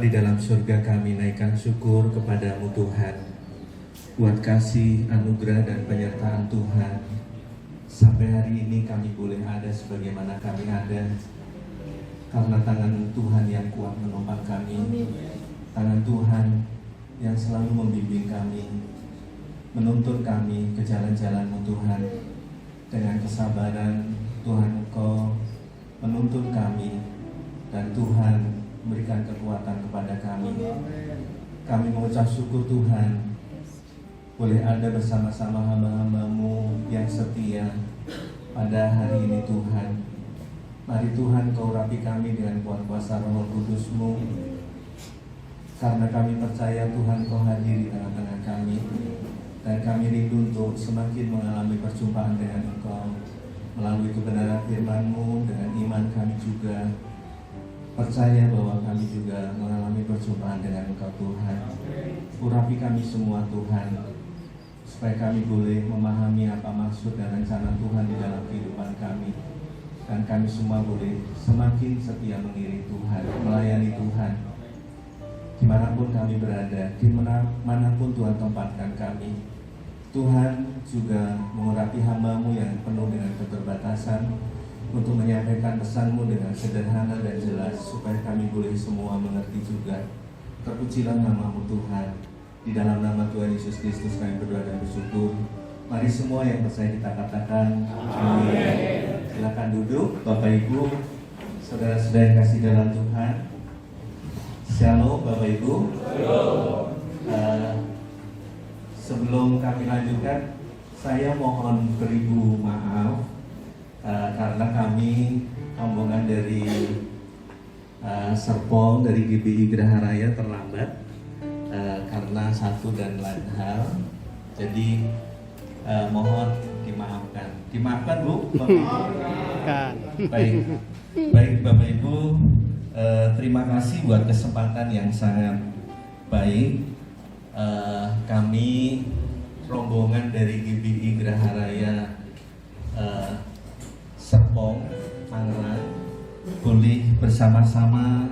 di dalam surga, kami naikkan syukur kepadamu Tuhan, buat kasih, anugerah, dan penyertaan Tuhan. Sampai hari ini kami boleh ada sebagaimana kami ada, karena tangan Tuhan yang kuat menopang kami. Tangan Tuhan yang selalu membimbing kami, menuntun kami ke jalan-jalan-Mu Tuhan. Dengan kesabaran Tuhan, Engkau menuntun kami, dan Tuhan memberikan kekuatan kepada kami. Kami mengucap syukur Tuhan, boleh ada bersama-sama hamba-hamba-Mu yang setia pada hari ini Tuhan. Mari Tuhan, Kau urapi kami dengan kuat kuasa Roh Kudus-Mu, karena kami percaya Tuhan Kau hadir di tengah-tengah kami, dan kami rindu untuk semakin mengalami perjumpaan dengan Engkau melalui kebenaran firman-Mu. Dengan iman kami juga percaya bahwa kami juga mengalami perjumpaan dengan Engkau Tuhan. Urapi kami semua Tuhan, supaya kami boleh memahami apa maksud dan rencana Tuhan di dalam kehidupan kami, dan kami semua boleh semakin setia mengiring Tuhan, melayani Tuhan dimanapun kami berada, dimanapun Tuhan tempatkan kami. Tuhan juga mengurapi hamba-Mu yang penuh dengan keterbatasan untuk menyampaikan pesan-Mu dengan sederhana dan jelas, supaya kami boleh semua mengerti juga. Terpujilah nama-Mu Tuhan. Di dalam nama Tuhan Yesus Kristus kami berdoa dan bersyukur. Mari semua yang percaya kita katakan amin. Silakan duduk, Bapak Ibu, saudara-saudara yang kasih dalam Tuhan. Shalom Bapak Ibu. Sebelum kami lanjutkan, saya mohon beribu maaf karena kami rombongan dari Serpong, dari GBI Geraha Raya terlambat karena satu dan lain hal. Jadi mohon dimaafkan. Dimaafkan Bu, Bapak Ibu. Baik Bapak Ibu, terima kasih buat kesempatan yang sangat baik. Kami rombongan dari GBI Geraha Raya Serpong, Tangerang, boleh bersama-sama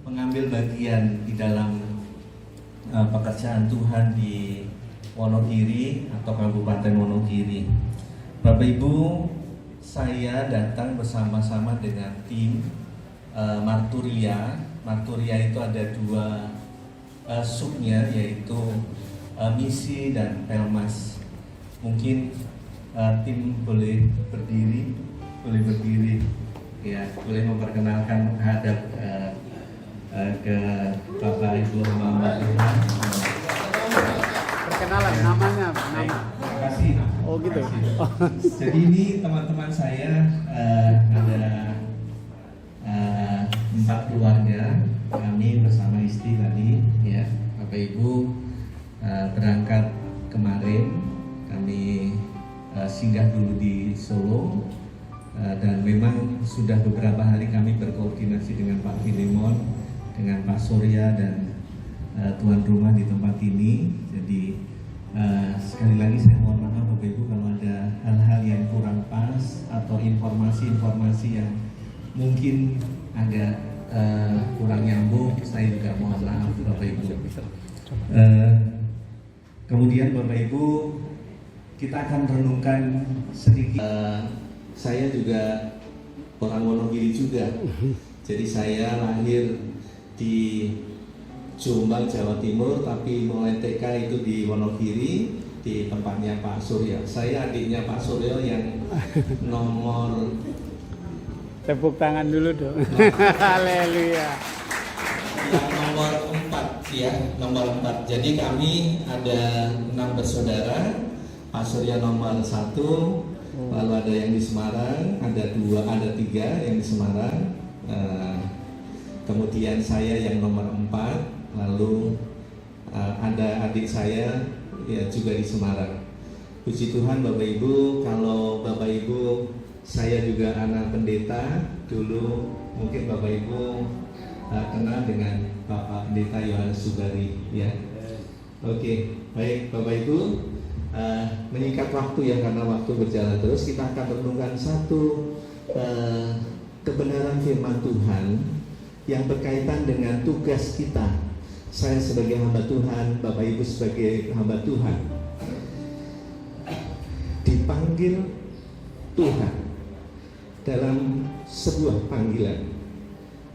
mengambil bagian di dalam pekerjaan Tuhan di Wonogiri atau Kabupaten Wonogiri. Bapak Ibu, saya datang bersama-sama dengan tim Marturia. Marturia itu ada dua subnya, yaitu misi dan pelmas. Mungkin tim boleh berdiri, ya, boleh memperkenalkan hadap ke Bapak Ibu hamba Tuhan. Perkenalan namanya, nama. Terima kasih. Oh gitu. Jadi ini teman-teman saya ada 4 keluarga, kami bersama istri tadi, ya Bapak Ibu berangkat kemarin, kami singgah dulu di Solo, dan memang sudah beberapa hari kami berkoordinasi dengan Pak Filemon, dengan Pak Surya dan tuan rumah di tempat ini. Jadi sekali lagi saya mohon maaf Bapak Ibu kalau ada hal-hal yang kurang pas atau informasi-informasi yang mungkin agak kurang nyambung, saya juga mohon maaf Bapak Ibu. Kemudian Bapak Ibu, kita akan renungkan sedikit. Saya juga orang Wonogiri juga. Jadi saya lahir di Jombang, Jawa Timur, tapi mulai TK itu di Wonogiri, di tempatnya Pak Suryo. Saya adiknya Pak Suryo yang nomor, Tepuk tangan dulu dong. Haleluya. ya, nomor 4 ya, nomor 4. Jadi kami ada 6 bersaudara. Pak Surya nomor 1, lalu ada yang di Semarang, ada 3 yang di Semarang. Kemudian saya yang nomor 4, lalu ada adik saya ya juga di Semarang. Puji Tuhan Bapak Ibu, kalau Bapak Ibu, saya juga anak pendeta. Dulu mungkin Bapak Ibu kenal dengan Bapak Pendeta Yohanes Sugari, ya. Oke, baik Bapak Ibu, menyingkat waktu ya, karena waktu berjalan terus, kita akan renungkan satu kebenaran firman Tuhan yang berkaitan dengan tugas kita. Saya sebagai hamba Tuhan, Bapak Ibu sebagai hamba Tuhan, dipanggil Tuhan dalam sebuah panggilan,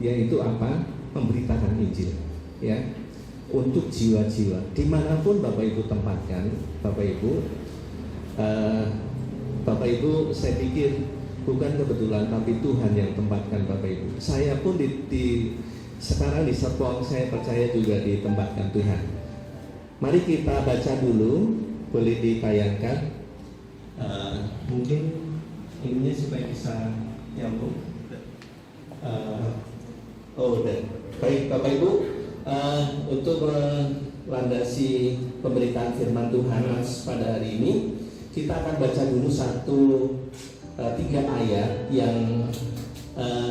yaitu apa? Memberitakan Injil, ya, untuk jiwa-jiwa dimanapun Bapak Ibu tempatkan. Bapak Ibu, saya pikir bukan kebetulan, tapi Tuhan yang tempatkan Bapak Ibu. Saya pun sekarang di Serpong, saya percaya juga ditempatkan Tuhan. Mari kita baca dulu, boleh ditayangkan. Mungkin ininya supaya bisa nyambung. Baik Bapak Ibu, untuk melandasi pemberitaan firman Tuhan pada hari ini, kita akan baca dulu 3 ayat yang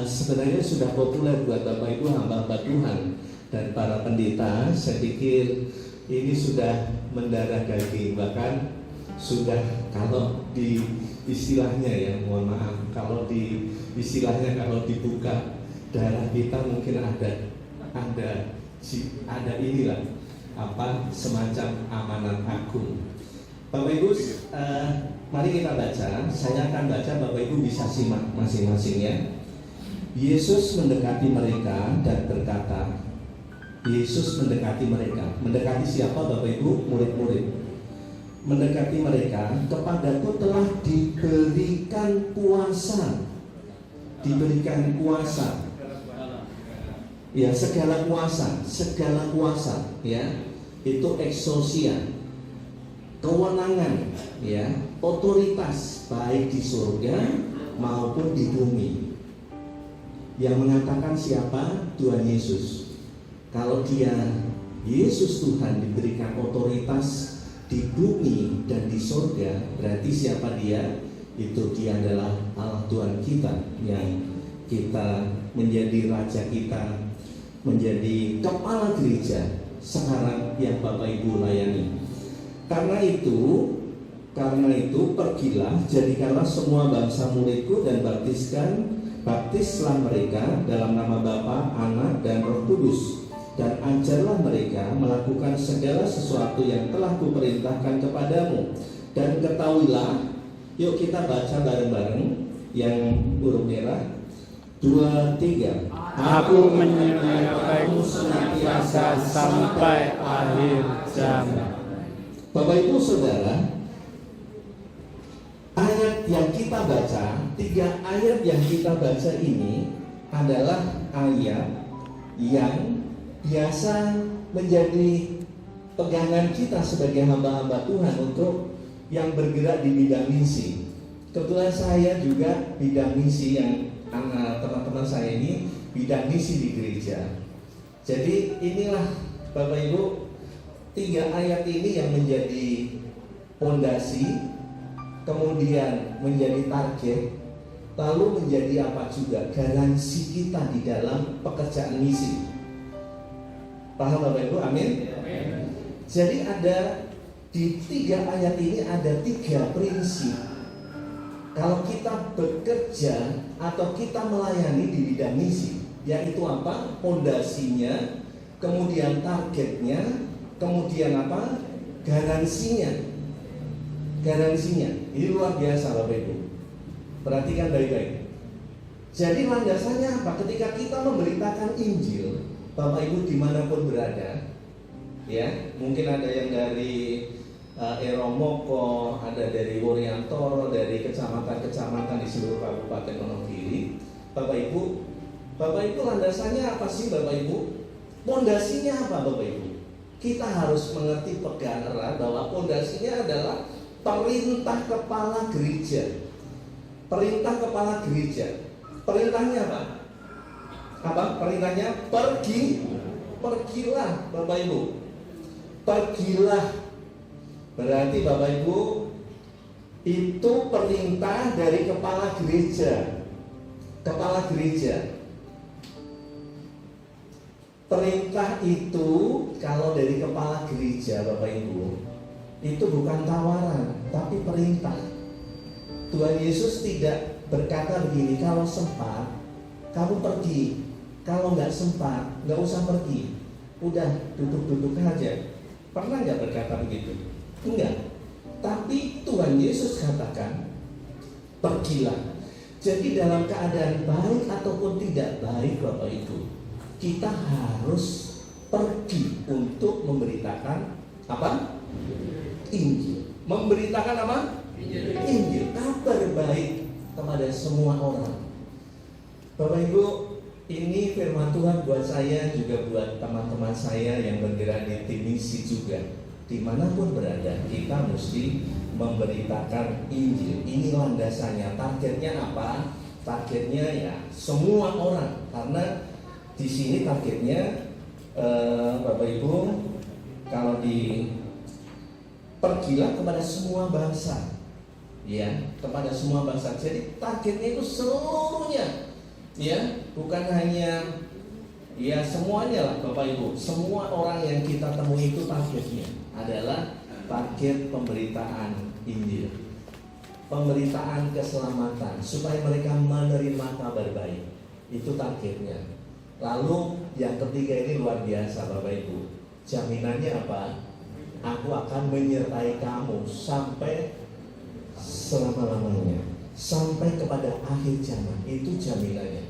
sebenarnya sudah populer buat Bapak Ibu hamba-hamba Tuhan dan para pendeta. Saya pikir ini sudah mendarah daging, bahkan sudah, kalau di istilahnya ya, mohon maaf, kalau di istilahnya, kalau dibuka darah kita mungkin ada inilah semacam amanat agung. Bapak Ibu, mari kita baca. Saya akan baca, Bapak Ibu bisa simak masing-masing ya. Yesus mendekati mereka dan berkata, Yesus mendekati mereka. Mendekati siapa Bapak Ibu? Murid-murid. Mendekati mereka, kepadaku telah diberikan kuasa. Diberikan kuasa. Ya, segala kuasa, ya. Itu exousia. Kewenangan, ya, otoritas baik di surga maupun di bumi. Yang mengatakan siapa? Tuhan Yesus. Kalau dia Yesus Tuhan diberikan otoritas di bumi dan di surga, berarti siapa dia? Itu dia adalah Allah Tuhan kita, yang kita menjadi raja kita, menjadi kepala gereja sekarang yang Bapak Ibu layani. Karena itu pergilah, jadikanlah semua bangsa muridku dan baptislah mereka dalam nama Bapa, Anak, dan Roh Kudus, dan ajarlah mereka melakukan segala sesuatu yang telah kuperintahkan kepadamu. Dan ketahuilah, yuk kita baca bareng-bareng yang huruf merah. 2, 3. Aku menyertai senantiasa sampai akhir zaman. Bapak Ibu Saudara, ayat yang kita baca, 3 ayat yang kita baca ini adalah ayat yang biasa menjadi pegangan kita sebagai hamba-hamba Tuhan untuk yang bergerak di bidang misi. Kebetulan saya juga bidang misi, yang teman-teman saya ini bidang misi di gereja. Jadi inilah Bapak Ibu, 3 ayat ini yang menjadi pondasi, kemudian menjadi target, lalu menjadi apa juga? Garansi kita di dalam pekerjaan misi. Paham Bapak Ibu? Amin. Jadi ada di 3 ayat ini ada 3 prinsip. Kalau kita bekerja atau kita melayani di bidang misi, yaitu apa? Pondasinya, kemudian targetnya, kemudian apa? Garansinya. Ini luar biasa Bapak Ibu. Perhatikan baik-baik. Jadi landasannya apa? Ketika kita memberitakan Injil, Bapak Ibu dimanapun berada, ya, mungkin ada yang dari Eromoko, ada dari Woryantoro, dari kecamatan-kecamatan di seluruh Kabupaten Wonogiri. Bapak Ibu landasannya apa sih Bapak Ibu? Pondasinya apa Bapak Ibu? Kita harus mengerti pegang erat bahwa pondasinya adalah perintah kepala gereja. Perintah kepala gereja. Perintahnya apa? Perintahnya pergilah Bapak Ibu. Pergilah. Berarti Bapak Ibu, itu perintah dari kepala gereja. Kepala gereja. Perintah itu kalau dari kepala gereja Bapak Ibu, itu bukan tawaran, tapi perintah. Tuhan Yesus tidak berkata begini, kalau sempat kamu pergi, Kalau nggak sempat, nggak usah pergi. Udah duduk-duduk aja. Pernah nggak berkata begitu? Enggak. Tapi Tuhan Yesus katakan, pergilah. Jadi dalam keadaan baik ataupun tidak baik Bapak Ibu, kita harus pergi untuk memberitakan apa? Injil. Memberitakan apa? Injil. Kabar baik kepada semua orang. Bapak Ibu, ini firman Tuhan buat saya, juga buat teman-teman saya yang bergerak di tim misi juga. Dimanapun berada, kita mesti memberitakan Injil. Ini landasannya. Targetnya apa? Targetnya ya semua orang. Karena di sini targetnya Bapak Ibu, kalau pergilah kepada semua bangsa, ya, kepada semua bangsa. Jadi targetnya itu seluruhnya. Ya, bukan hanya ya semuanya lah Bapak Ibu. Semua orang yang kita temui itu targetnya adalah target pemberitaan Injil, pemberitaan keselamatan supaya mereka menerima kabar baik. Itu targetnya. Lalu yang ketiga ini luar biasa Bapak Ibu. Jaminannya apa? Aku akan menyertai kamu sampai selama-lamanya, sampai kepada akhir zaman. Itu jaminannya.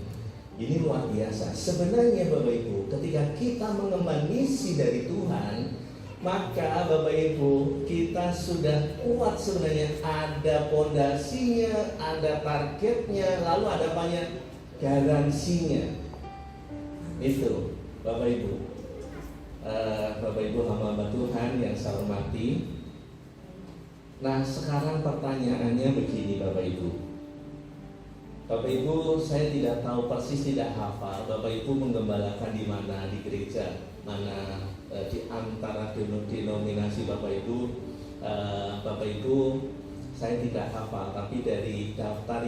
Ini luar biasa. Sebenarnya Bapak Ibu, ketika kita mengemban misi dari Tuhan, maka Bapak Ibu, kita sudah kuat sebenarnya. Ada pondasinya, ada targetnya, lalu ada banyak garansinya. Itu Bapak Ibu. Bapak Ibu hamba Tuhan yang saya hormati. Nah, sekarang pertanyaannya begini Bapak Ibu. Bapak Ibu, saya tidak tahu persis, tidak hafal Bapak Ibu menggembalakan di mana, di gereja mana, di antara denominasi Bapak Ibu. Bapak Ibu, saya tidak hafal, tapi dari daftar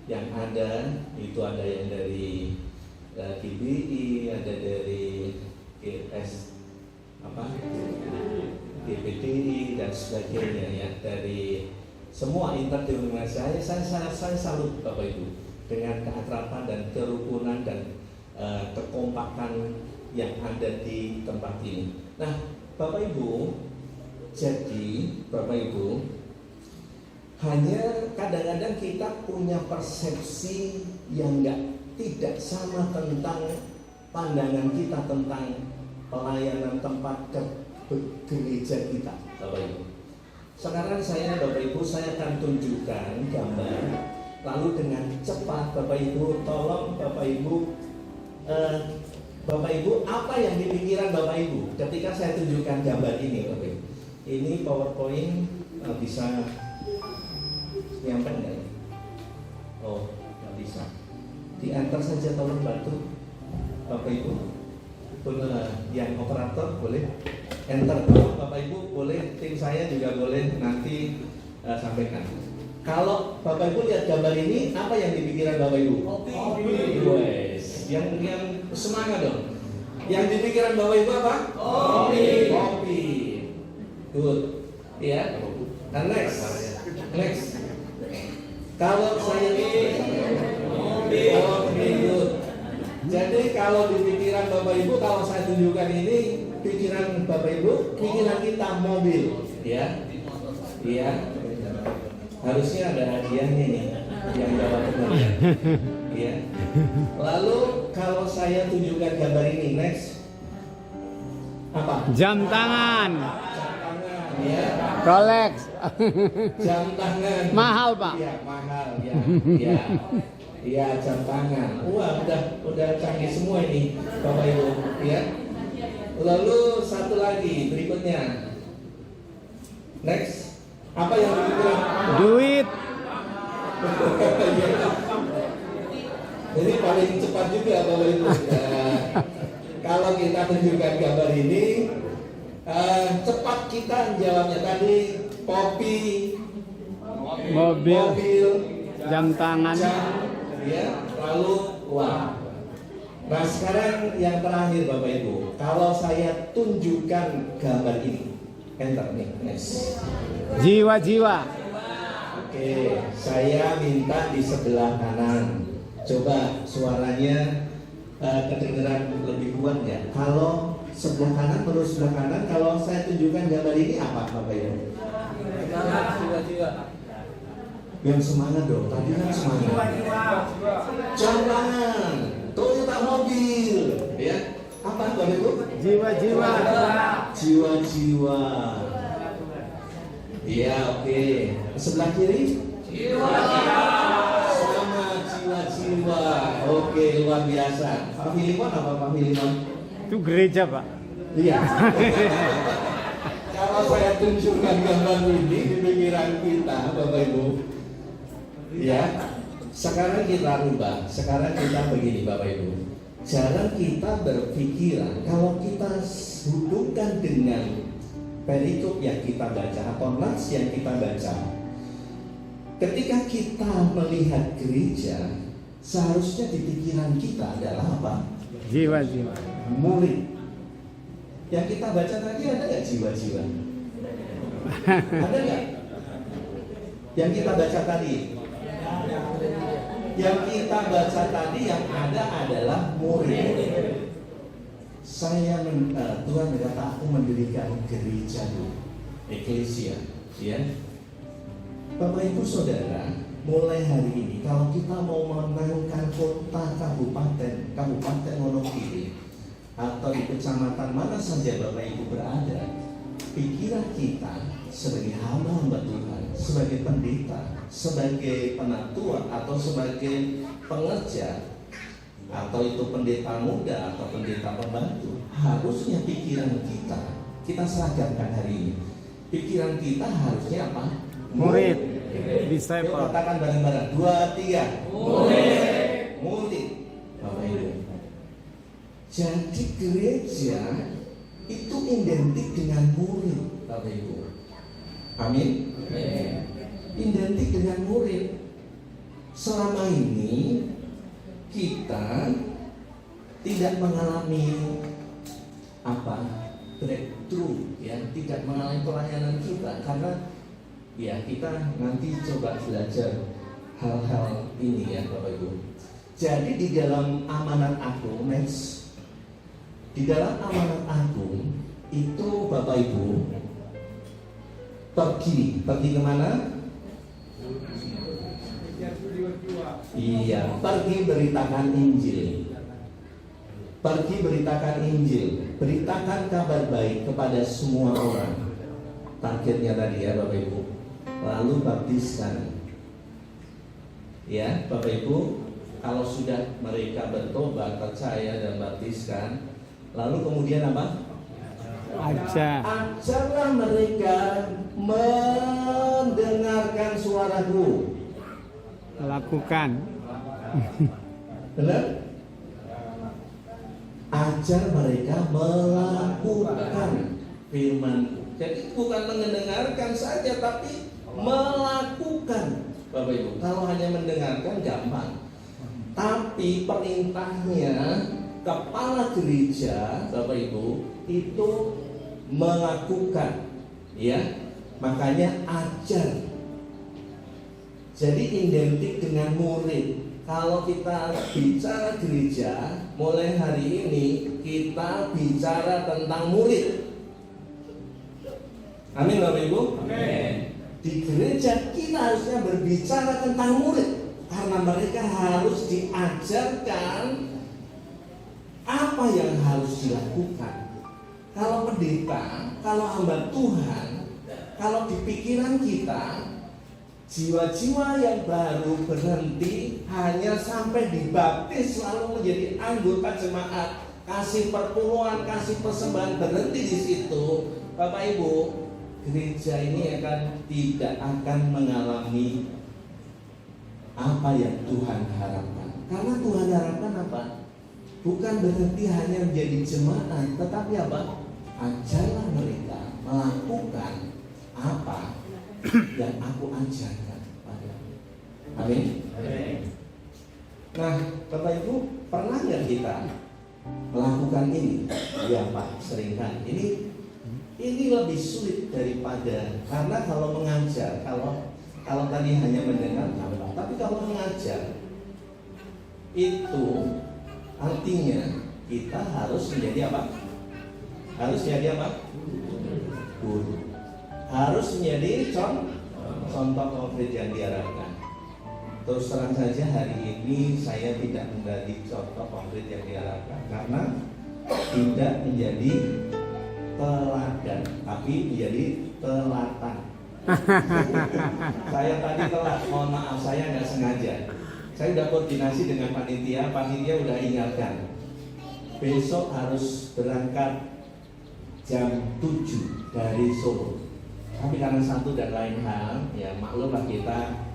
yang ada itu ada yang dari GBI, ada dari GS GPDI dan sebagainya, ya, dari semua interdenominasi. Saya salut Bapak Ibu dengan keakraban dan kerukunan dan kekompakan yang ada di tempat ini. Nah, Bapak Ibu, jadi Bapak Ibu, hanya kadang-kadang kita punya persepsi yang tidak sama tentang pandangan kita tentang pelayanan tempat gereja kita, Bapak Ibu. Sekarang Bapak Ibu, saya akan tunjukkan gambar. Lalu dengan cepat Bapak Ibu, tolong Bapak Ibu, Bapak Ibu, apa yang di pikiran Bapak Ibu ketika saya tunjukkan gambar ini, Bapak Ibu? Ini PowerPoint bisa nyampe nggak ya? Oh, nggak bisa. Di-enter saja, tolong bantu Bapak Ibu. Yang operator boleh enter, tolong Bapak Ibu, boleh tim saya juga boleh nanti sampaikan. Kalau Bapak Ibu lihat gambar ini, apa yang di pikiran Bapak Ibu? Kopi. Wes, yang semangat dong. Yang di pikiran Bapak Ibu apa? Kopi. Good. Ya. Dan next. Kalau saya kopi, good. Jadi kalau di pikiran Bapak Ibu, kalau saya tunjukkan ini, pikiran Bapak Ibu, pikiran kita mobil, ya, iya. Harusnya ada hadiahnya nih, yang jawab benar, ya. Lalu kalau saya tunjukkan gambar ini, next, apa? Jam tangan. Jam tangan, ya. Rolex. Jam tangan. Mahal Pak. Iya, mahal, ya. Iya, jam tangan. Wah, udah canggih semua ini Bapak Ibu, ya. Lalu satu lagi berikutnya. Next. Apa yang dipikiran? Duit. Ini paling cepat juga Bapak Ibu. Nah, kalau kita tunjukkan gambar ini, cepat kita jawabnya tadi. Kopi, Mobil. Jam tangan. Ya, lalu uang. Nah, sekarang yang terakhir Bapak Ibu, kalau saya tunjukkan gambar ini, enter nih, next. Jiwa-jiwa. Oke, saya minta di sebelah kanan. Coba suaranya kedengeran lebih kuat ya. Kalau sebelah kanan, menurut sebelah kanan, kalau saya tunjukkan gambar ini apa Bapak Ibu? Jiwa-jiwa. Yang semangat dong, tadi kan semangat. Jam tangan, Toyota mobil, ya. Apa Bapak Ibu? Jiwa-jiwa. Jiwa-jiwa. Iya, oke. Sebelah kiri? Sama jiwa-jiwa. Oke, luar biasa. Pak Filimon apa Pak Filimon? Itu gereja, Pak. Iya. Kalau saya tunjukkan gambar ini di pikiran kita, Bapak Ibu, ya. Sekarang kita rubah. Sekarang kita begini, Bapak Ibu. Jangan kita berpikiran kalau kita hubungkan dengan perikop yang kita baca atau nas yang kita baca. Ketika kita melihat gereja, seharusnya di pikiran kita adalah apa? Jiwa-jiwa. Murid. Yang kita baca tadi ada nggak jiwa-jiwa? Ada nggak? Yang kita baca tadi? Yang kita baca tadi yang ada adalah murid. Tuhan berkata aku mendirikan gereja dulu, eklesia, ya. Bapak Ibu Saudara, mulai hari ini kalau kita mau menaikkan kota kabupaten Wonogiri atau di kecamatan mana saja Bapak Ibu berada, pikiran kita sebagai hamba Tuhan, sebagai pendeta, sebagai penatua atau sebagai pengerja, atau itu pendeta muda atau pendeta pembantu, harusnya pikiran kita seragamkan hari ini. Pikiran kita harusnya apa? Murid. Yuk Disciple. katakan bareng-bareng. 2, 3. Murid. Bapak Ibu. Jadi gereja itu identik dengan murid, Bapak Ibu. Amin. Identik dengan murid. Selama ini kita tidak mengalami breakthrough, ya, tidak mengalami pelayanan kita karena ya kita nanti coba belajar hal-hal ini ya Bapak Ibu. Jadi di dalam amanat agung, di dalam amanat agung itu Bapak Ibu pergi kemana? Iya, pergi beritakan Injil. Pergi beritakan Injil, beritakan kabar baik kepada semua orang. Targetnya tadi ya Bapak Ibu. Lalu baptiskan. Ya, Bapak Ibu, kalau sudah mereka bertobat, percaya dan baptiskan, lalu kemudian apa? Ajarlah mereka mendengarkan suaraku. Lakukan. Benar? Ajar mereka melakukan firman. Jadi bukan mendengarkan saja, tapi melakukan. Bapak Ibu, kalau hanya mendengarkan gampang. Tapi perintahnya kepala gereja, Bapak Ibu, itu melakukan. Ya, makanya ajar. Jadi identik dengan murid. Kalau kita bicara gereja, mulai hari ini kita bicara tentang murid. Amin Bapak Ibu. Amin. Di gereja kita harusnya berbicara tentang murid, karena mereka harus diajarkan apa yang harus dilakukan. Kalau pendeta, kalau hamba Tuhan, kalau di pikiran kita, jiwa-jiwa yang baru berhenti hanya sampai dibaptis lalu menjadi anggota jemaat, kasih perpuluhan, kasih persembahan, berhenti di situ, Bapak Ibu, gereja ini tidak akan mengalami apa yang Tuhan harapkan. Karena Tuhan harapkan apa? Bukan berhenti hanya menjadi jemaat, tetapi apa? Ajarlah mereka melakukan apa yang aku ajarkan padamu. Amin. Nah, Bapak Ibu, pernah nggak kita melakukan ini? Ya Pak, seringkali. Ini lebih sulit daripada, karena kalau mengajar, kalau tadi hanya mendengar, tapi kalau mengajar itu Artinya kita harus menjadi apa? Harus menjadi apa? Guru. Harus menjadi contoh konkret yang diharapkan. Terus terang saja hari ini saya tidak menjadi contoh konkret yang diharapkan karena tidak menjadi teladan, tapi menjadi telatan. Saya tadi telat, mohon maaf, saya nggak sengaja. Saya udah koordinasi dengan panitia udah ingatkan. Besok harus berangkat jam 7 dari Solo. Tapi karena satu dan lain hal, ya maklumlah kita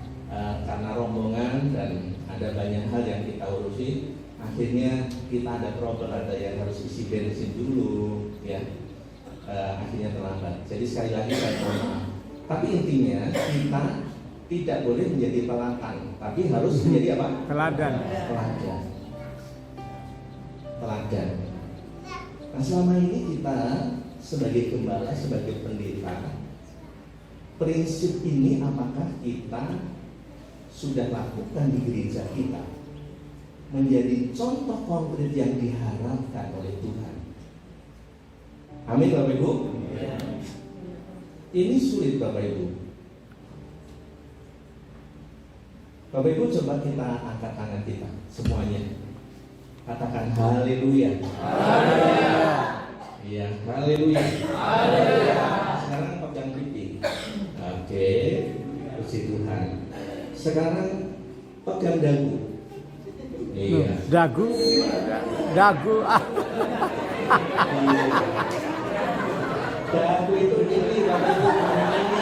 karena rombongan dan ada banyak hal yang kita urusi, akhirnya kita ada trouble, ada yang harus isi bensin dulu, ya akhirnya terlambat. Jadi sekali lagi saya mohon maaf. Tapi intinya kita tidak boleh menjadi telatan, tapi harus menjadi apa? Teladan. Teladan. Nah selama ini kita sebagai gembala, sebagai pendeta, prinsip ini apakah kita sudah lakukan di gereja kita menjadi contoh konkret yang diharapkan oleh Tuhan? Amin Bapak Ibu. Ini sulit Bapak Ibu. Bapak Ibu coba kita angkat tangan kita semuanya. Katakan haleluya. Haleluya. Iya, haleluya. Haleluya. Sekarang pegang pipi. Oke, puji Tuhan. Sekarang pegang dagu. Iya. Dagu. Dagu itu ini Bapak Ibu ini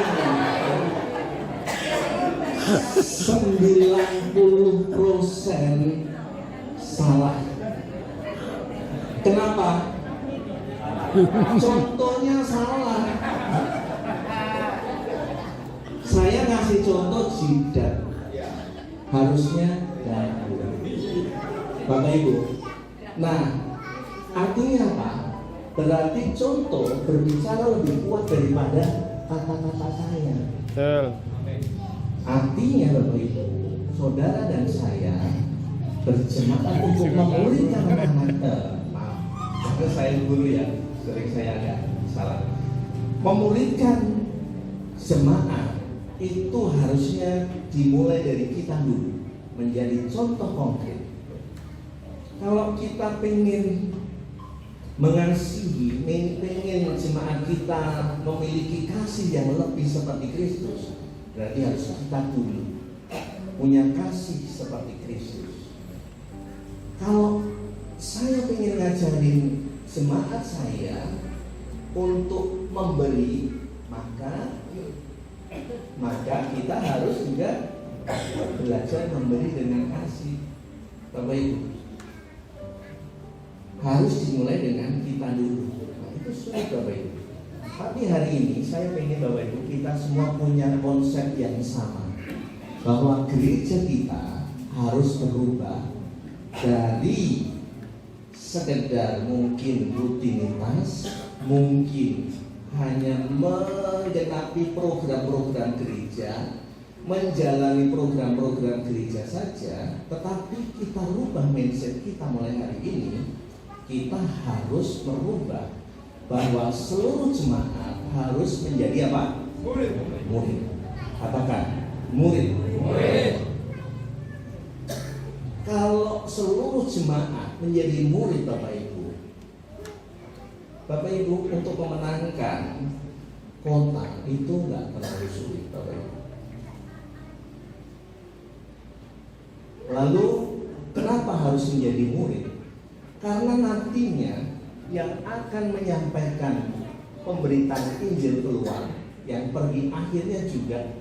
90% salah. Kenapa? Contohnya salah. Saya ngasih contoh jidat, harusnya dagu. Bapak Ibu. Nah, artinya apa? Berarti contoh berbicara lebih kuat daripada kata-kata saya. Betul. Artinya Bapak Ibu, saudara dan saya berjemaat untuk memulihkan anak-anak. Maaf, karena saya guru ya, sering saya agak salah. Memulihkan jemaat itu harusnya dimulai dari kita dulu, menjadi contoh konkret. Kalau kita pengen mengasihi, pengen jemaat kita memiliki kasih yang lebih seperti Kristus, berarti harus kita dulu punya kasih seperti Kristus. Kalau saya pengen ngajarin jemaat saya untuk memberi, maka kita harus juga belajar memberi dengan kasih. Bapak Ibu, harus dimulai dengan kita dulu. Nah, itu sulit Bapak Ibu. Tapi hari ini saya pengen Bapak Ibu kita semua punya konsep yang sama, bahwa gereja kita harus berubah dari sekedar mungkin rutinitas, mungkin hanya menggenapi program-program gereja, menjalani program-program gereja saja, tetapi kita rubah mindset kita mulai hari ini. Kita harus merubah bahwa seluruh jemaat harus menjadi apa? Murid. Katakan, murid. Kalau seluruh jemaat menjadi murid Bapak Ibu, untuk memenangkan kota itu nggak terlalu sulit Bapak Ibu. Lalu kenapa harus menjadi murid? Karena nantinya yang akan menyampaikan pemberitaan Injil keluar, yang pergi akhirnya juga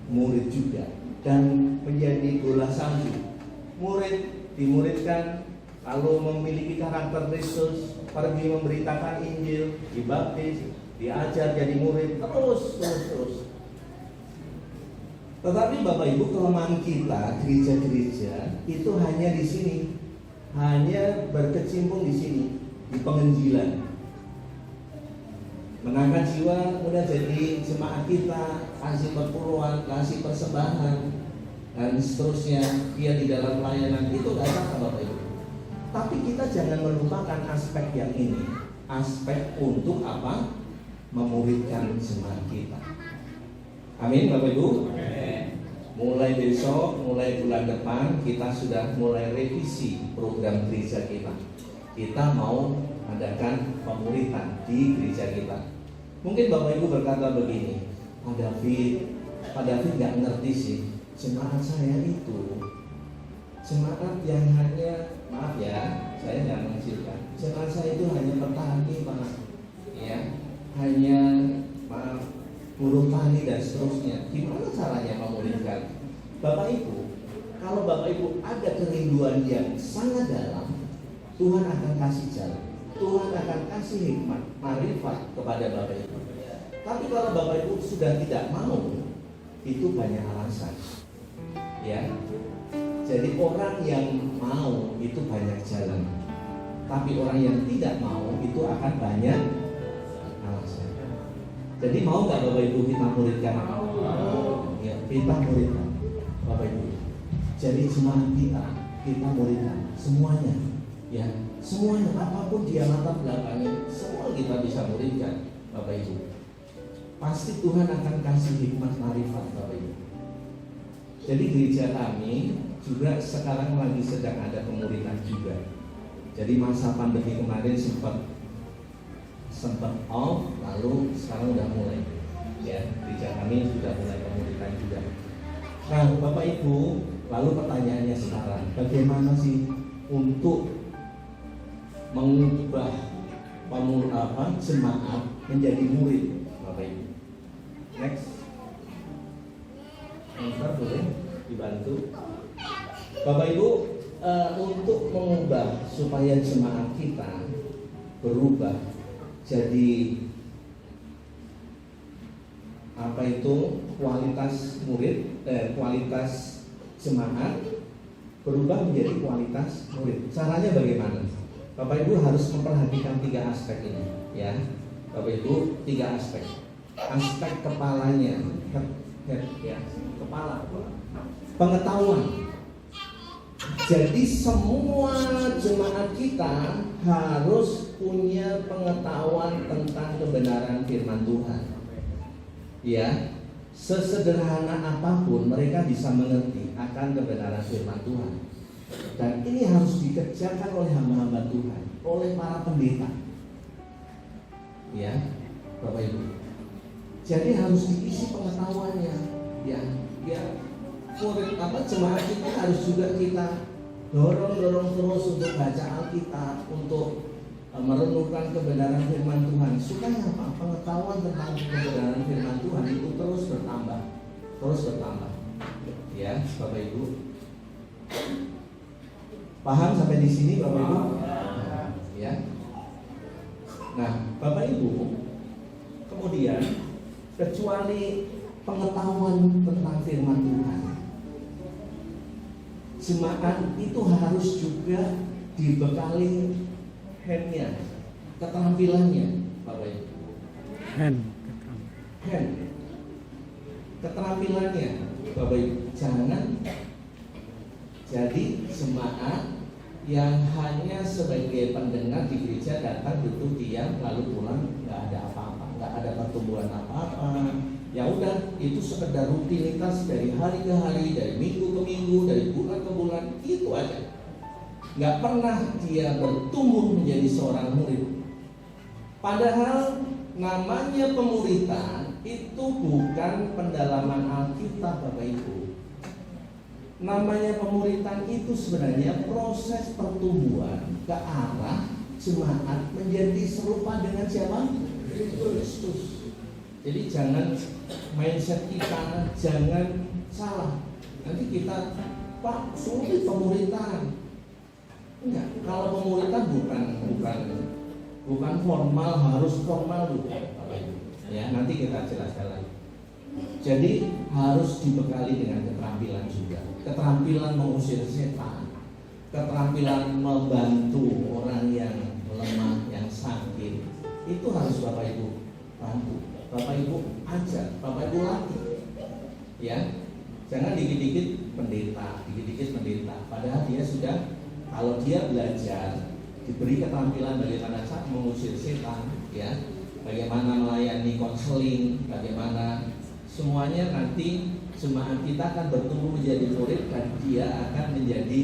murid juga, dan menjadi bola salju. Murid dimuridkan, lalu memiliki karakter Kristus, pergi memberitakan Injil, dibaptis, diajar jadi murid, terus. Tetapi Bapak Ibu, kelemahan kita gereja-gereja itu hanya di sini, hanya berkecimpung di sini, di penginjilan. Mengangkat jiwa, udah jadi jemaat kita, kasih perpuluhan, kasih persembahan, dan seterusnya. Dia di dalam pelayanan itu gak apa Bapak Ibu. Tapi kita jangan melupakan aspek yang ini. Aspek untuk apa? Memuridkan jemaat kita. Amin Bapak Ibu. Mulai besok, mulai bulan depan kita sudah mulai revisi program gereja kita. Kita mau adakan pemuritan di gereja kita. Mungkin Bapak Ibu berkata begini, Pak David nggak ngerti sih, jemaat saya itu jemaat yang hanya, maaf ya, saya nggak mengecilkan, jemaat saya itu hanya petani Pak, ya, hanya maaf buruh tani dan seterusnya. Gimana caranya memulihkan? Bapak Ibu, kalau Bapak Ibu ada kerinduan yang sangat dalam, Tuhan akan kasih jalan, Tuhan akan kasih hikmat, marifat kepada Bapak Ibu. Tapi kalau Bapak Ibu sudah tidak mau, itu banyak alasan, ya. Jadi orang yang mau itu banyak jalan, tapi orang yang tidak mau itu akan banyak alasan. Jadi mau nggak Bapak Ibu kita muridkan? Ya, kita muridkan Bapak Ibu. Jadi jemaat kita muridkan semuanya, ya, semuanya apapun dia latar belakangnya, semua kita bisa muridkan Bapak Ibu. Pasti Tuhan akan kasih hikmat marifat Bapak Ibu. Jadi gereja kami juga sekarang lagi sedang ada pemuritan juga. Jadi masa pandemi kemarin sempat off, lalu sekarang udah mulai. Ya, gereja kami sudah mulai pemuritan juga. Nah, Bapak Ibu, lalu pertanyaannya sekarang, bagaimana sih untuk mengubah jemaat menjadi murid, Bapak Ibu? Next, boleh dibantu. Bapak Ibu, untuk mengubah supaya jemaat kita berubah jadi apa itu kualitas murid, kualitas jemaat berubah menjadi kualitas murid. Caranya bagaimana? Bapak Ibu harus memperhatikan 3 aspek ini, ya. Bapak Ibu, 3 aspek. Aspek kepalanya, head, ya, kepala, pengetahuan. Jadi semua jemaat kita harus punya pengetahuan tentang kebenaran firman Tuhan. Ya, sesederhana apapun mereka bisa mengerti akan kebenaran firman Tuhan. Dan ini harus dikerjakan oleh hamba-hamba Tuhan, oleh para pendeta. Ya, Bapak Ibu. Jadi harus diisi pengetahuannya. Ya, jemaat kita harus juga kita dorong terus untuk baca Alkitab, untuk merenungkan kebenaran firman Tuhan, supaya apa? Pengetahuan tentang kebenaran firman Tuhan itu terus bertambah. Ya, Bapak Ibu. Paham sampai di sini, Bapak Ibu? Ya. Nah, Bapak Ibu, kemudian kecuali pengetahuan tentang firman Tuhan, jemaat itu harus juga dibekali handnya, keterampilannya, Bapak Ibu. Hand, keterampilannya, Bapak Ibu. Jangan jadi jemaat yang hanya sebagai pendengar di gereja, datang duduk diam lalu pulang, nggak ada apa-apa, nggak ada pertumbuhan apa-apa. Ya udah, itu sekedar rutinitas dari hari ke hari, dari minggu ke minggu, dari bulan ke bulan, itu aja. Nggak pernah dia bertumbuh menjadi seorang murid. Padahal namanya pemuritan itu bukan pendalaman Alkitab, Bapak Ibu. Namanya pemuritan itu sebenarnya proses pertumbuhan ke arah jemaat menjadi serupa dengan siapa? Kristus. Jadi jangan mindset kita jangan salah. Nanti kita, Pak, sulit pemuritan. Enggak, kalau pemuritan bukan formal, harus formal bukan. Ya, nanti kita jelaskan lagi. Jadi harus dibekali dengan keterampilan juga. Keterampilan mengusir setan, keterampilan membantu orang yang lemah, yang sakit. Itu harus Bapak Ibu bantu. Bapak Ibu ajar, Bapak Ibu latih. Ya. Jangan dikit-dikit pendeta. Padahal dia sudah Kalau dia belajar, diberi keterampilan bagaimana cara mengusir setan, ya, bagaimana melayani konseling, bagaimana semuanya nanti jemaat kita akan bertumbuh menjadi murid dan dia akan menjadi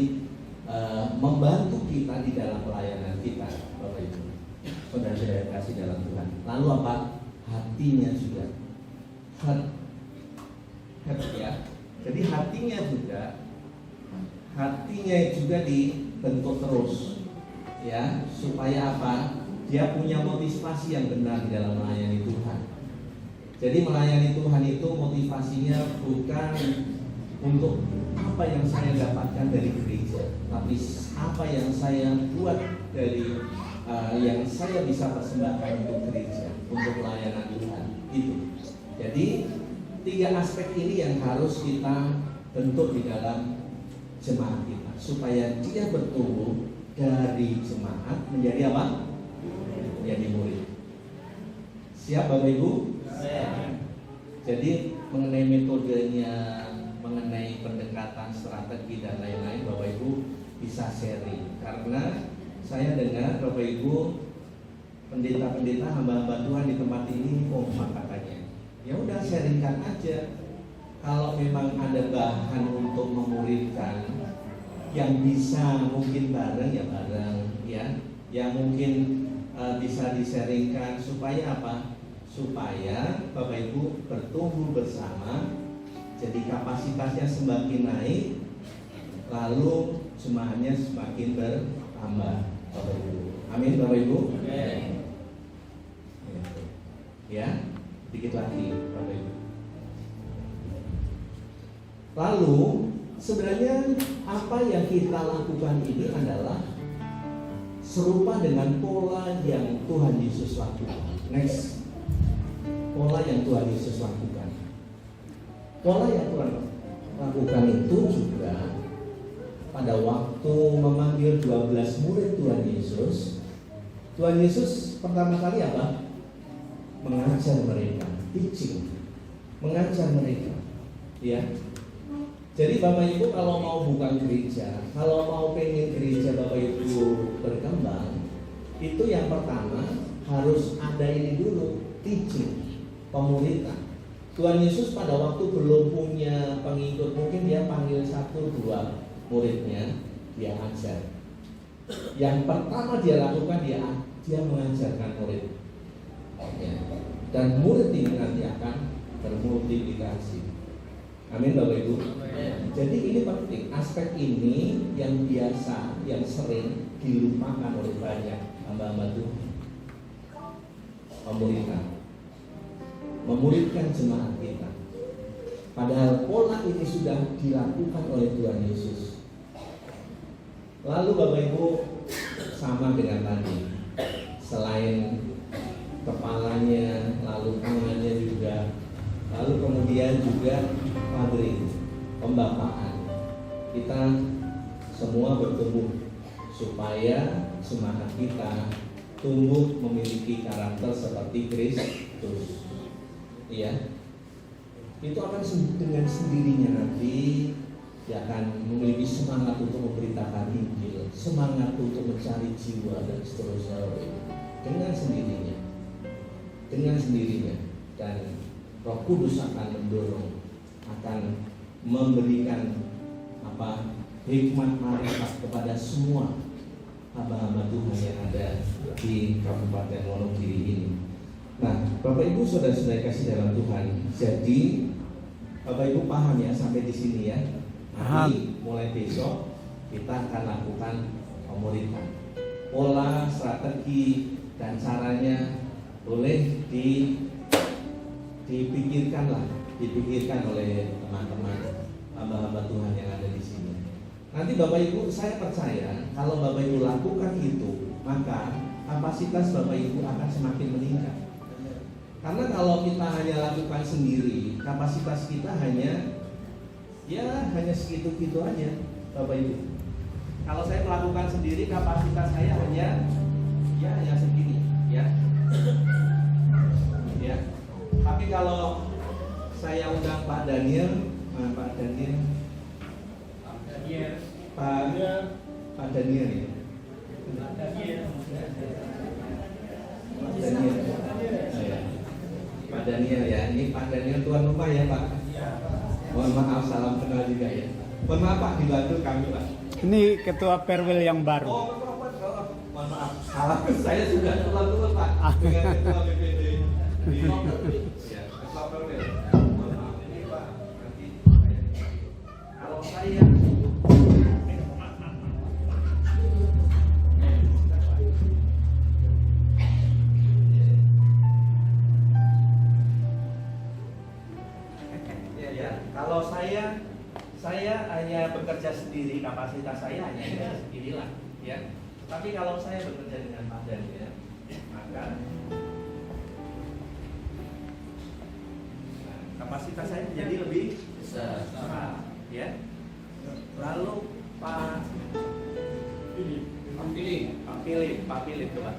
membantu kita di dalam pelayanan kita, Bapak Ibu. Saudara-saudara kasih dalam Tuhan. Lalu apa? Hatinya juga. Hati ya. Jadi hatinya juga dibentuk terus, ya, supaya apa? Dia punya motivasi yang benar di dalam melayani Tuhan. Jadi melayani Tuhan itu motivasinya bukan untuk apa yang saya dapatkan dari gereja, tapi apa yang saya buat dari yang saya bisa persembahkan untuk gereja, untuk pelayanan Tuhan itu. Jadi 3 aspek ini yang harus kita bentuk di dalam jemaat kita, supaya dia bertumbuh dari jemaat menjadi apa? Menjadi murid. Siap Bapak Ibu? Jadi mengenai metodenya, mengenai pendekatan, strategi dan lain-lain, Bapak Ibu bisa sharing. Karena saya dengar Bapak Ibu pendeta-pendeta, hamba-hamba Tuhan di tempat ini kompak katanya. Ya udah, sharingkan aja. Kalau memang ada bahan untuk memuridkan yang bisa mungkin bareng ya bareng, ya, yang mungkin bisa disaringkan supaya apa? Supaya Bapak Ibu bertumbuh bersama, jadi kapasitasnya semakin naik, lalu jemaahnya semakin bertambah, Bapak Ibu. Amin Bapak Ibu. Amin. Ya, dikit lagi Bapak Ibu. Lalu sebenarnya apa yang kita lakukan ini adalah serupa dengan pola yang Tuhan Yesus lakukan. Next. Pola yang Tuhan Yesus lakukan. Pola yang Tuhan lakukan itu juga pada waktu memanggil 12 murid Tuhan Yesus. Tuhan Yesus pertama kali apa? Mengajar mereka, teaching, mengajar mereka, ya. Jadi Bapak Ibu kalau mau buka gereja, kalau mau pengen gereja Bapak Ibu berkembang, itu yang pertama harus ada ini dulu, teaching, pemuritan. Tuhan Yesus pada waktu belum punya pengikut, mungkin dia panggil 1-2 muridnya, dia ajar. Yang pertama dia lakukan, dia mengajarkan murid, ya. Dan murid ini nanti akan bermultiplikasi. Amin Bapak Ibu. Jadi ini penting, aspek ini yang biasa, yang sering dilupakan oleh banyak hamba-hamba Tuhan. Memuridkan jemaat kita. Padahal pola ini sudah dilakukan oleh Tuhan Yesus. Lalu Bapak Ibu sama dengan tadi, selain kepalanya, lalu tangannya juga, lalu kemudian juga fathering, pembapaan. Kita semua bertumbuh supaya semangat kita tumbuh memiliki karakter seperti Kristus. Iya. Itu akan dengan sendirinya nanti dia akan memiliki semangat untuk memberitakan Injil, semangat untuk mencari jiwa dan seterusnya. Dengan sendirinya, dan Roh Kudus akan mendorong, akan memberikan hikmat marifat kepada semua hamba-hamba Tuhan yang ada di Kabupaten Wonogiri ini. Nah, Bapak Ibu saudara-saudara kasih dalam Tuhan. Jadi Bapak Ibu paham ya sampai di sini ya. Nanti mulai besok kita akan lakukan pemuritan. Pola, strategi dan caranya boleh dipikirkan oleh teman-teman hamba-hamba Tuhan yang ada di sini. Nanti Bapak Ibu, saya percaya kalau Bapak Ibu lakukan itu, maka kapasitas Bapak Ibu akan semakin meningkat. Karena kalau kita hanya lakukan sendiri, kapasitas kita hanya segitu-gitu aja, Bapak Ibu. Kalau saya melakukan sendiri, kapasitas saya hanya segini, ya. Ya. Tapi kalau saya undang Pak Daniel, Pak Daniel ya. Pak Daniel. Oh, ya. Pak Daniel ya, ini Pak Daniel tuan rumah ya Pak. Mohon maaf, salam kenal juga ya. Mohon maaf Pak, dibantu kami Pak. Ini ketua Perwil yang baru. Oh, mohon maaf, salah saya sudah tulang Pak dengan ketua BPD di ya, ketua Perwil. Mohon maaf ini Pak, nanti kalau saya kalau saya hanya bekerja sendiri, kapasitas saya hanya seginilah ya. Tapi kalau saya bekerja dengan Pak Daniel, maka kapasitas saya menjadi lebih besar ya. Lalu Pak Philip coba.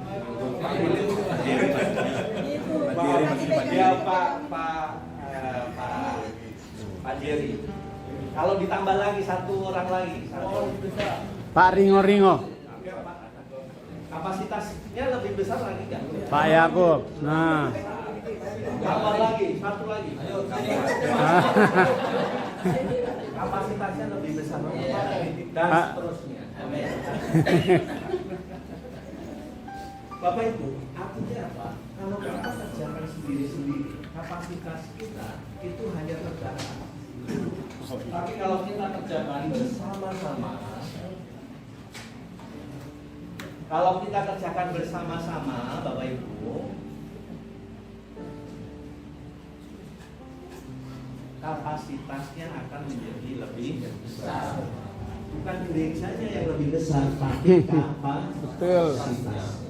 Pak Philip Pak Jerry. Kalau ditambah lagi satu orang lagi, Pak Ringo. kapasitasnya lebih besar lagi nggak? Pak Yakub. Nah. Tambah lagi, satu lagi. Ayo, kapasitasnya lebih besar lagi dan seterusnya. Amin. Bapak Ibu, artinya apa? Kalau kita kerjakan sendiri-sendiri, kapasitas kita itu hanya terbatas. Tapi kalau kita kerjakan bersama-sama, Bapak Ibu, kapasitasnya akan menjadi lebih besar. Bukan gerejanya yang lebih besar, tapi kapasitas.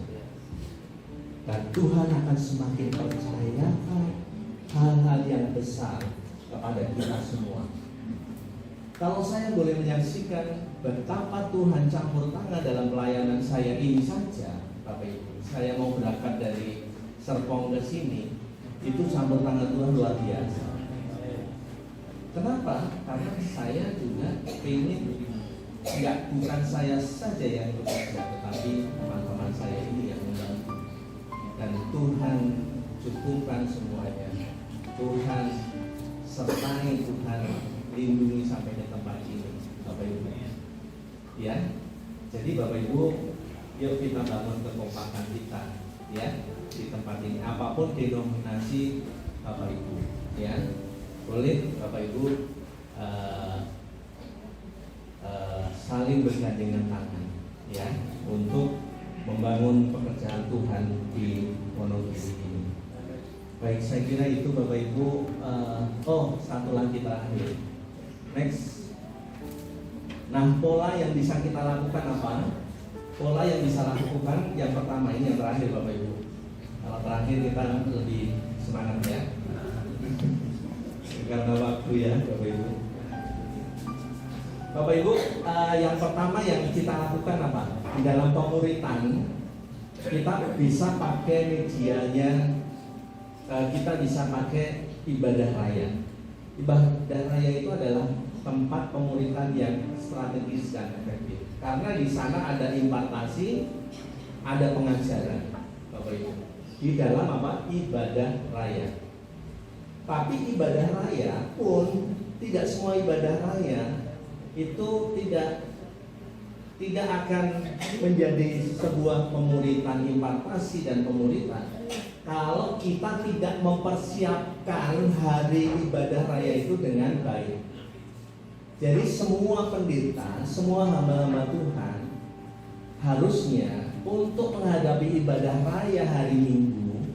Dan Tuhan akan semakin percayakan hal-hal yang besar kepada kita semua. Kalau saya boleh menyaksikan betapa Tuhan campur tangan dalam pelayanan saya ini saja, Bapak Ibu, saya mau berangkat dari Serpong ke sini, itu campur tangan Tuhan luar biasa. Kenapa? Karena saya juga ingin bukan saya saja yang bekerja, tetapi teman-teman saya ini yang membantu. Dan Tuhan cukupkan semuanya. Tuhan sertai, Tuhan lindungi sampai ke tempat ini, Bapak Ibu. Ya, jadi Bapak Ibu, yuk kita bangun kekompakan kita, ya, di tempat ini. Apapun denominasi Bapak Ibu, ya, boleh Bapak Ibu saling bergandengan tangan, ya, untuk membangun pekerjaan Tuhan di Wonogiri ini. Baik, saya kira itu Bapak Ibu. Satu lagi terakhir. Next. Nah, pola yang bisa kita lakukan apa? Pola yang bisa lakukan yang pertama ini, yang terakhir Bapak Ibu. Kalau terakhir kita lebih semangat ya. Karena waktu ya Bapak Ibu. Bapak Ibu, yang pertama yang kita lakukan apa? Di dalam pemuritan kita bisa pakai medianya, kita bisa pakai ibadah raya. Ibadah raya itu adalah tempat pemuritan yang strategis dan efektif. Karena di sana ada impartasi, ada pengajaran, Bapak Ibu. Di dalam apa? Ibadah raya. Tapi ibadah raya pun tidak semua ibadah raya itu tidak akan menjadi sebuah pemuritan, impartasi dan pemuritan kalau kita tidak mempersiapkan hari ibadah raya itu dengan baik. Jadi semua pendeta, semua hamba-hamba Tuhan harusnya untuk menghadapi ibadah raya hari Minggu,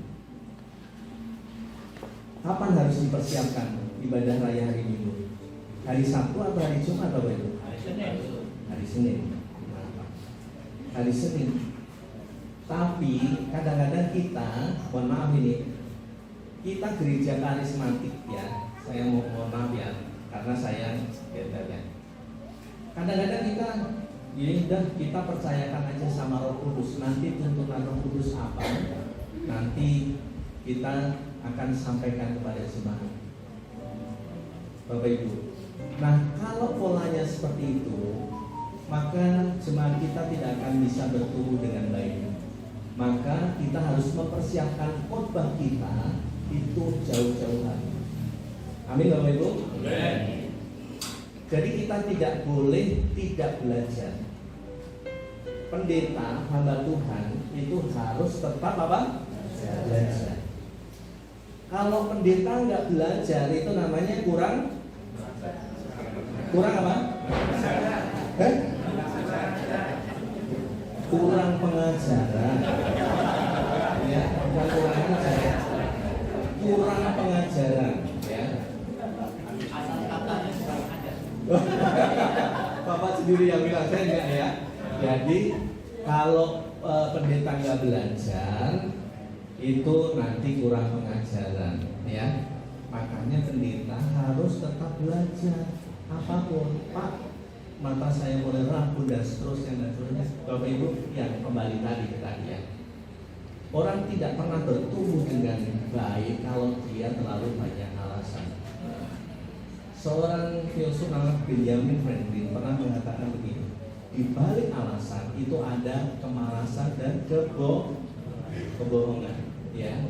kapan harus dipersiapkan ibadah raya hari Minggu? Hari Sabtu atau hari Jumat, Bapak Ibu? Hari Senin. Hari Senin. Tapi kadang-kadang kita, mohon maaf ini, kita gereja karismatik ya. Saya mohon maaf ya, karena saya beda ya. Kadang-kadang kita, kita percayakan aja sama Roh Kudus. Nanti tuntunan Roh Kudus apa? Nanti kita akan sampaikan kepada jemaat. Bapak Ibu. Nah, kalau polanya seperti itu, maka jemaat kita kita tidak akan bisa bertumbuh dengan baik. Maka kita harus mempersiapkan khotbah kita itu jauh-jauh hari. Amin Bapak Ibu. Amin. Jadi kita tidak boleh tidak belajar. Pendeta, hamba Tuhan itu harus tetap apa? Belajar. Kalau pendeta nggak belajar itu namanya kurang apa? Kurang pengajaran. Ya, bukan kurang pengajaran. Kurang pengajaran, ya. Bapak sendiri yang bilang, saya enggak ya. Jadi kalau pendeta nggak belajar itu nanti kurang pengajaran, ya. Makanya pendeta harus tetap belajar apapun. Pak, mata saya mulai rapuh dan seterusnya. Bapak Ibu yang kembali tadi ya. Orang tidak pernah bertumbuh dengan baik kalau dia terlalu banyak alasan. Seorang filsuf namanya Benjamin Franklin pernah mengatakan begini, di balik alasan itu ada kemalasan dan kebohongan, ya.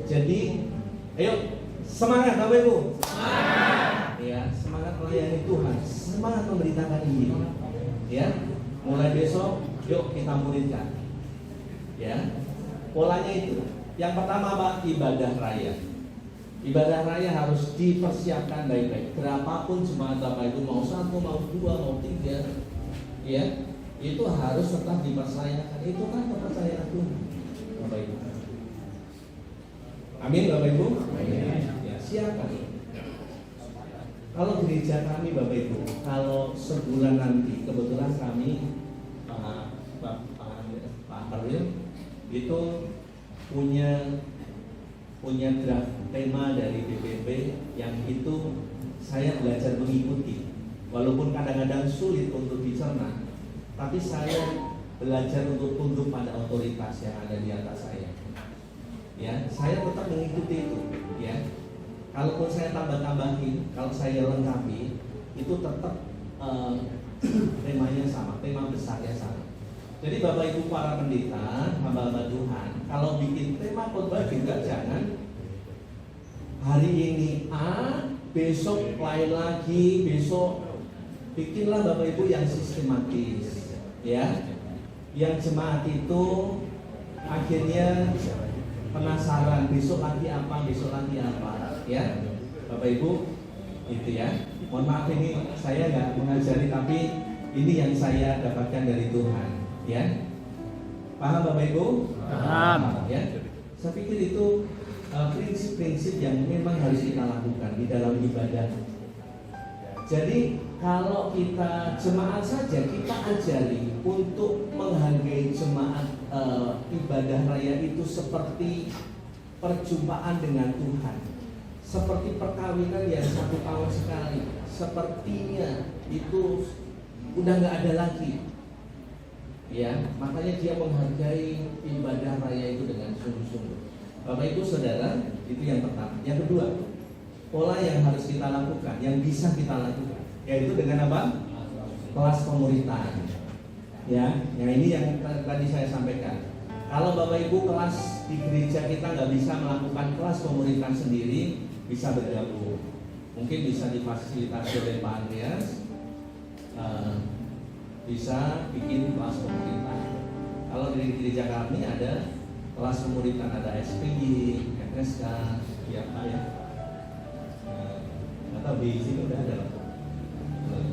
Jadi, ayo semangat Bapak Ibu. Semangat. Ya, semangat melayani Tuhan, semangat memberitakan Injil. Ya, mulai besok, yuk kita muridkan. Ya, polanya itu. Yang pertama apa? Ibadah raya. Ibadah raya harus dipersiapkan baik-baik. Berapapun jemaat Bapak Ibu, mau 1, mau 2, mau 3, ya, itu harus tetap dipercayakan. Itu kan kepercayaan Tuhan, Bapak Ibu. Amin, Bapak Ibu. Amin. Ya, siapkan. Kalau gereja kami, Bapak Ibu, kalau sebulan nanti, kebetulan kami Pak Perwil itu punya draft tema dari DPP yang itu saya belajar mengikuti, walaupun kadang-kadang sulit untuk dicerna, tapi saya belajar untuk tunduk pada otoritas yang ada di atas saya. Ya, saya tetap mengikuti itu. Ya, kalaupun saya tambah-tambahin, kalau saya lengkapi, itu tetap temanya sama, tema besarnya sama. Jadi Bapak Ibu para pendeta, hamba-hamba Tuhan, kalau bikin tema khotbah juga jangan hari ini A, besok lain lagi, besok bikinlah Bapak Ibu yang sistematis, ya. Yang jemaat itu akhirnya penasaran besok lagi apa, ya. Bapak Ibu itu ya. Mohon maaf ini saya nggak mengajari, tapi ini yang saya dapatkan dari Tuhan. Ya, paham Bapak Ibu? Paham. Ya, saya pikir itu prinsip-prinsip yang memang harus kita lakukan di dalam ibadah. Jadi kalau kita jemaat saja kita ajari untuk menghargai jemaat, ibadah raya itu seperti perjumpaan dengan Tuhan, seperti perkawinan yang 1 tahun sekali. Sepertinya itu udah nggak ada lagi. Ya, makanya dia menghargai ibadah raya itu dengan sungguh-sungguh. Bapak Ibu Saudara, itu yang pertama. Yang kedua, pola yang harus kita lakukan, yang bisa kita lakukan, yaitu dengan apa? Kelas pemuritan. Ya, yang ini yang tadi saya sampaikan. Kalau Bapak Ibu kelas di gereja kita nggak bisa melakukan kelas pemuritan sendiri, bisa bergabung. Mungkin bisa difasilitasi oleh Pak Andreas. Bisa bikin kelas pemuritan. Kalau di gereja kami ada kelas pemuritan, ada SPG, FSK, ya Pak ya. Atau di sini udah ada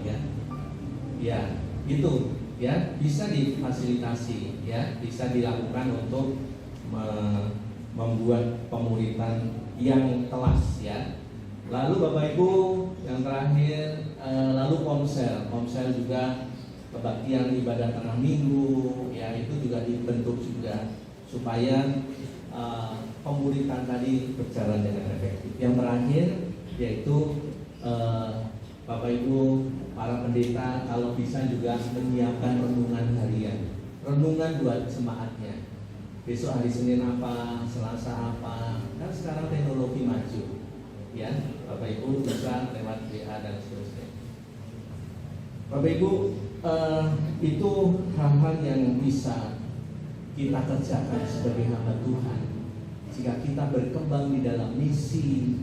ya. Ya, itu ya bisa difasilitasi, ya bisa dilakukan untuk membuat pemuritan yang telas ya. Lalu Bapak Ibu yang terakhir, lalu komsel juga. Kebaktian ibadah tengah minggu, ya itu juga dibentuk juga supaya pemuritan tadi berjalan dengan efektif. Yang terakhir yaitu Bapak Ibu para pendeta kalau bisa juga menyiapkan renungan harian, renungan buat jemaatnya. Besok hari Senin apa, Selasa apa, kan sekarang teknologi maju, ya Bapak Ibu bisa lewat WA dan seterusnya. Bapak Ibu, itu hal-hal yang bisa kita kerjakan sebagai hamba Tuhan. Jika kita berkembang di dalam misi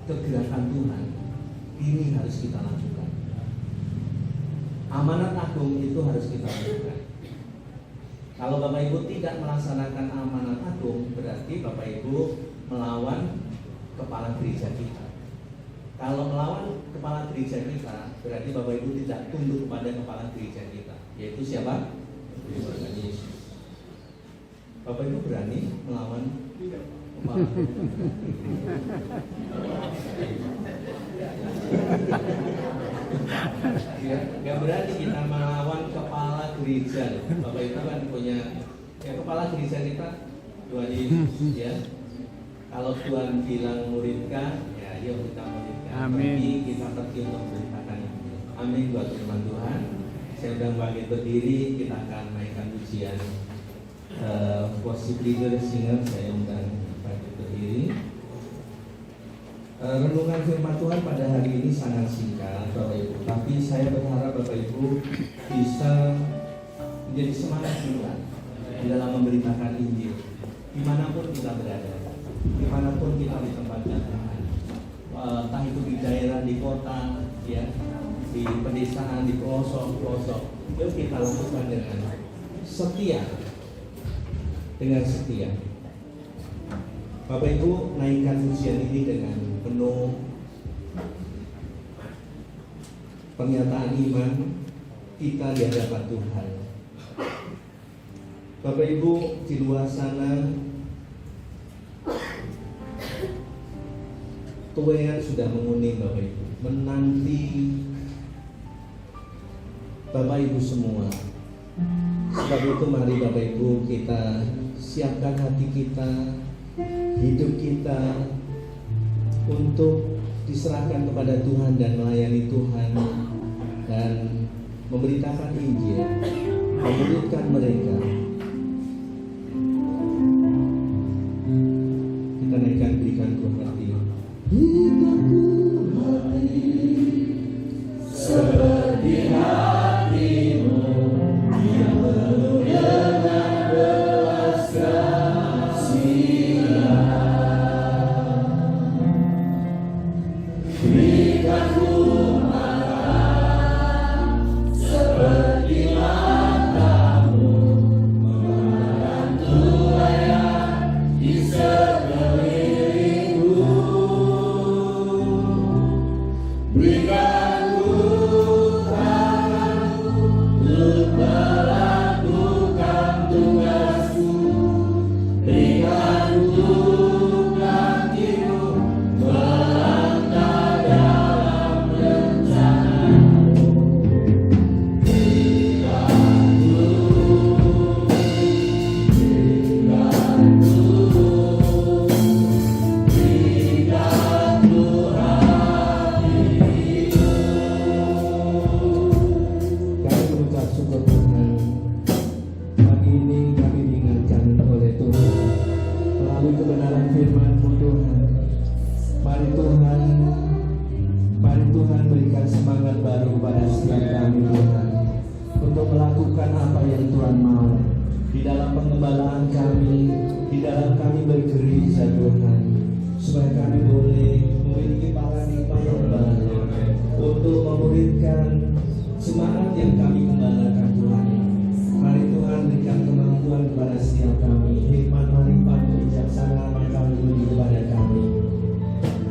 kegerakan Tuhan, ini harus kita lakukan. Amanat agung itu harus kita lakukan. Kalau Bapak Ibu tidak melaksanakan amanat agung, berarti Bapak Ibu melawan kepala gereja kita. Kalau melawan kepala gereja kita, berarti Bapak Ibu tidak tunduk kepada kepala gereja kita, yaitu siapa? Tuhan Yesus. Bapak Ibu berani melawan kepala gereja? Ya, gak berani kita melawan kepala gereja. Bapak Ibu kan punya kepala gereja kita Tuhan Yesus, ya. Kalau Tuhan bilang muridkan, ya yuk kita muridkan. Amin. Pergi, kita pergi untuk memberitakan Injil. Amin buat firman Tuhan. Saya undang bagi berdiri, kita akan naikkan pujian worship leader singer. Saya undang bagi berdiri. Renungan firman Tuhan pada hari ini sangat singkat, Bapak Ibu. Tapi saya berharap Bapak Ibu bisa menjadi semangat juga di dalam memberitakan Injil, dimanapun kita berada, dimanapun kita ditempatkan Tuhan. Entah itu di daerah, di kota, ya, di pedesaan, di pelosok-pelosok, itu kita lakukan dengan setia, Bapak Ibu, naikkan pujian ini dengan penuh pernyataan iman kita di hadapan Tuhan. Bapak Ibu di luar sana, tuayan sudah menguning Bapak Ibu, menanti Bapak Ibu semua. Sebab itu mari Bapak Ibu kita siapkan hati kita, hidup kita untuk diserahkan kepada Tuhan dan melayani Tuhan dan memberitakan Injil, memuridkan mereka. Kita naikkan, berikan ku hati. Berikan ku hati seperti hatimu yang penuh dengan belas kasihan. Berikan ku mata seperti matamu, memandang tuayan di sekelilingku. Berikan ku tanganmu untuk melakukan tugasku. Berikan ku kakimu melangkah dalam rencanamu. Kami mengucap syukur Tuhan. Pagi ini kami diingatkan oleh Tuhan melalui kebenaran firman-Mu Tuhan. Mari Tuhan berikan semangat baru kepada setiap kami Tuhan, untuk melakukan apa yang Tuhan mau di dalam pengembalaan kami, di dalam kami bergereja Tuhan, supaya kami boleh memiliki paradigma yang baru untuk memuridkan semangat yang kami gembalakan Tuhan. Mari Tuhan berikan kemampuan kepada setiap kami, hikmat, marifat, kebijaksanaan kami beri kepada kami.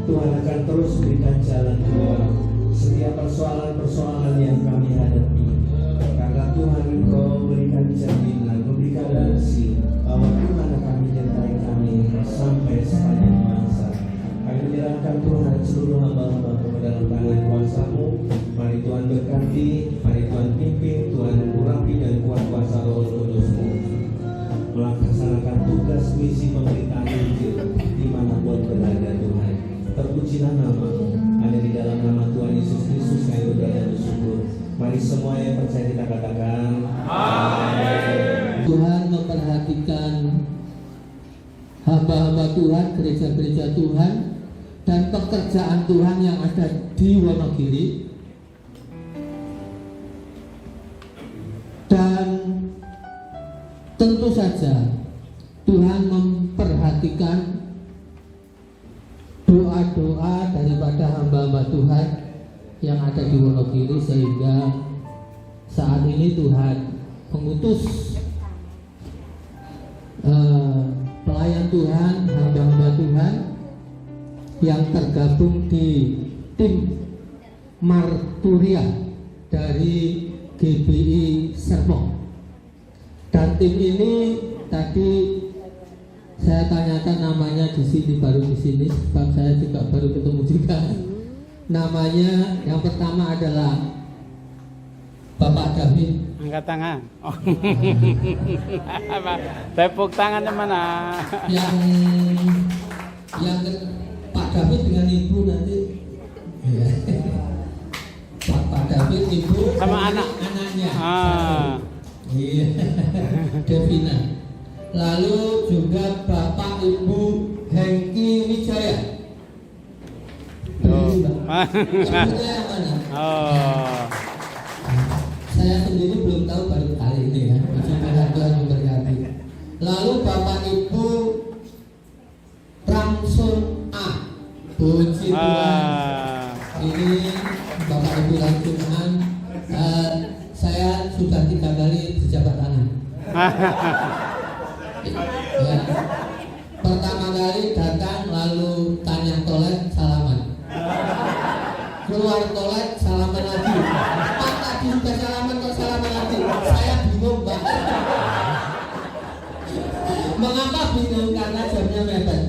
Tuhan akan terus berikan jalan keluar setiap persoalan-persoalan yang kami hadapi, karena Tuhan Engkau berikan jaminan, memberikan garansi bahwa Tuhan akan menyertai kami sampai sepanjang masa. Kami menyerahkan Tuhan seluruh hamba-hamba ke dalam tangan kuasa-Mu. Mari Tuhan berkati, mari Tuhan pimpin, Tuhan urapi dan kuat kuasa Roh Kudus-Mu melaksanakan tugas misi pemberitaan Injil dimanapun berada Tuhan. Terpujilah nama-Mu, hanya di dalam nama Tuhan Yesus Kristus kami berdoa dan bersyukur. Mari semua yang percaya kita katakan Amin. Tuhan memperhatikan hamba-hamba Tuhan, gereja-gereja Tuhan, dan pekerjaan Tuhan yang ada di Wonogiri. Dan tentu saja Tuhan memperhatikan doa-doa daripada hamba-hamba Tuhan yang ada di Wonogiri, sehingga saat ini Tuhan mengutus pelayan Tuhan, hamba-hamba Tuhan yang tergabung di tim Marturia dari GBI Serpong. Dan tim ini tadi saya tanyakan namanya di sini, baru di sini, sebab saya juga baru ketemu juga. Namanya yang pertama adalah Bapak David. Angkat tangan. Oh. Tepuk tangan mana? yang Pak David dengan Ibu nanti. Ya. Pak David, Ibu Sama anaknya. Iya. Devina. Lalu juga Bapak Ibu Hengki Wijaya. Oh. Ibunya yang mana? Oh. Saya sendiri belum tahu, baru kali ini ya. Tuhan memberkati. Lalu Bapak Ibu Ramsun A. Puji Tuhan. Ini Bapak Ibu Ramsun A. Saya sudah 3 kali berjabat tangan. Ya. Pertama kali datang, lalu tanya toilet, salaman. Keluar toilet, salaman lagi. Pak, tadi sudah salaman, kok salaman lagi? Saya bingung, Mbak. Mengapa bingung? Karena jamnya mepet.